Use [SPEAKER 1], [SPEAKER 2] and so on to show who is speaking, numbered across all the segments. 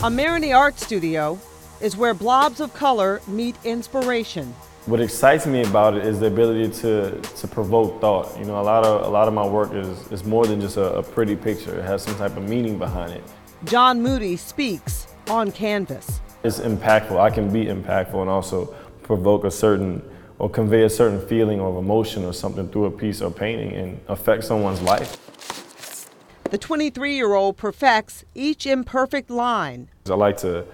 [SPEAKER 1] A Marigny Art Studio is where blobs of color meet inspiration.
[SPEAKER 2] What excites me about it is the ability to provoke thought. You know, a lot of my work is more than just a pretty picture. It has some type of meaning behind it.
[SPEAKER 1] John Moody speaks on canvas.
[SPEAKER 2] It's impactful. I can be impactful and also provoke a certain or convey a certain feeling or emotion or something through a piece or painting and affect someone's life.
[SPEAKER 1] The 23-year-old perfects each imperfect line.
[SPEAKER 2] I like to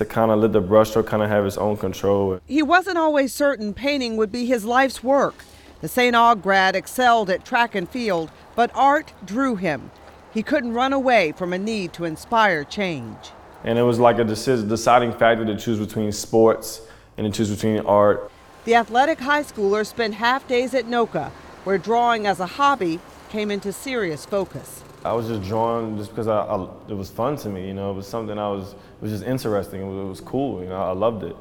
[SPEAKER 2] kind of let the brushstroke kind of have its own control.
[SPEAKER 1] He wasn't always certain painting would be his life's work. The St. Aug grad excelled at track and field, but art drew him. He couldn't run away from a need to inspire change.
[SPEAKER 2] And it was like a deciding factor to choose between sports and to choose between art.
[SPEAKER 1] The athletic high schooler spent half days at NOCA, where drawing as a hobby came into serious focus.
[SPEAKER 2] I was just drawing just because it was fun to me, you know. It was something it was just interesting. It was cool, you know. I loved it.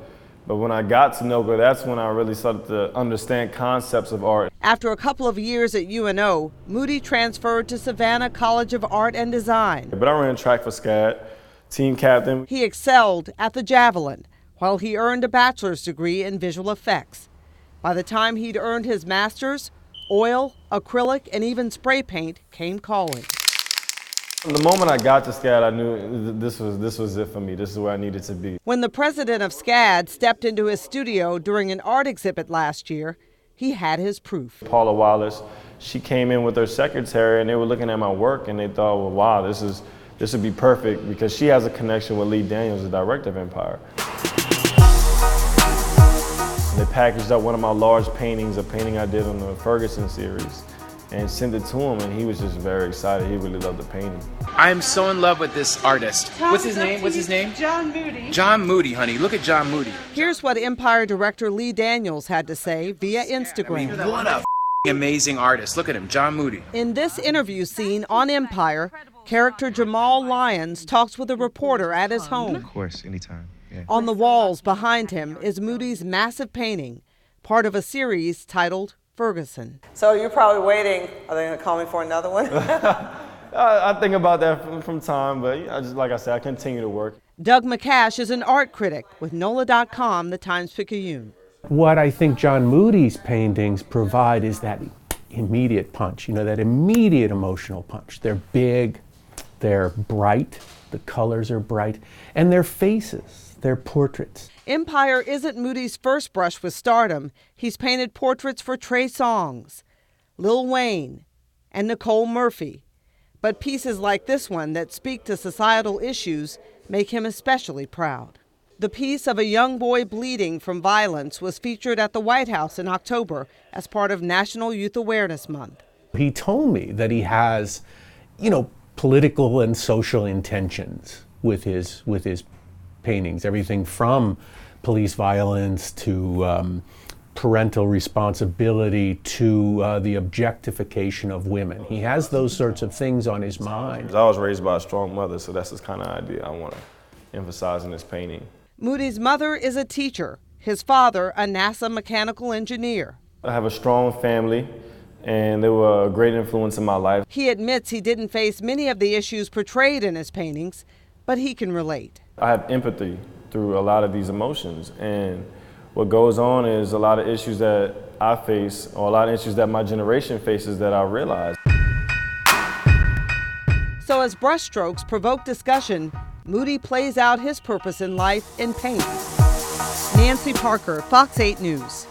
[SPEAKER 2] But when I got to NOCA, that's when I really started to understand concepts of art.
[SPEAKER 1] After a couple of years at UNO, Moody transferred to Savannah College of Art and Design.
[SPEAKER 2] But I ran track for SCAD, team captain.
[SPEAKER 1] He excelled at the javelin, while he earned a bachelor's degree in visual effects. By the time he'd earned his master's, oil, acrylic, and even spray paint came calling.
[SPEAKER 2] The moment I got to SCAD, I knew this was it for me. This is where I needed to be.
[SPEAKER 1] When the president of SCAD stepped into his studio during an art exhibit last year, he had his proof.
[SPEAKER 2] Paula Wallace, she came in with her secretary and they were looking at my work and they thought, well, wow, this would be perfect because she has a connection with Lee Daniels, the director of Empire. They packaged up one of my large paintings, a painting I did on the Ferguson series, and sent it to him, and he was just very excited. He really loved the painting.
[SPEAKER 3] I am so in love with this artist. What's his name?
[SPEAKER 1] John Moody.
[SPEAKER 3] John Moody, honey. Look at John Moody.
[SPEAKER 1] Here's what Empire director Lee Daniels had to say via Instagram.
[SPEAKER 3] I mean, what a amazing artist. Look at him, John Moody.
[SPEAKER 1] In this interview scene on Empire, character Jamal Lyons talks with a reporter at his home.
[SPEAKER 4] Of course, anytime. Yeah.
[SPEAKER 1] On the walls behind him is Moody's massive painting, part of a series titled Ferguson. So you're probably waiting. Are they going to call me for another one?
[SPEAKER 2] I think about that from time, but like I said, I continue to work.
[SPEAKER 1] Doug McCash is an art critic with NOLA.com, the Times-Picayune.
[SPEAKER 5] What I think John Moody's paintings provide is that immediate punch, you know, that immediate emotional punch. They're big, they're bright, the colors are bright, and their faces. They're portraits.
[SPEAKER 1] Empire isn't Moody's first brush with stardom. He's painted portraits for Trey Songz, Lil Wayne, and Nicole Murphy. But pieces like this one that speak to societal issues make him especially proud. The piece of a young boy bleeding from violence was featured at the White House in October as part of National Youth Awareness Month.
[SPEAKER 5] He told me that he has, you know, political and social intentions with his paintings, everything from police violence to parental responsibility to the objectification of women. He has those sorts of things on his mind.
[SPEAKER 2] I was raised by a strong mother, so that's the kind of idea I want to emphasize in this painting.
[SPEAKER 1] Moody's mother is a teacher, his father a NASA mechanical engineer.
[SPEAKER 2] I have a strong family, and they were a great influence in my life.
[SPEAKER 1] He admits he didn't face many of the issues portrayed in his paintings, but he can relate.
[SPEAKER 2] I have empathy through a lot of these emotions, and what goes on is a lot of issues that I face, or a lot of issues that my generation faces that I realize.
[SPEAKER 1] So as brushstrokes provoke discussion, Moody plays out his purpose in life in paint. Nancy Parker, Fox 8 News.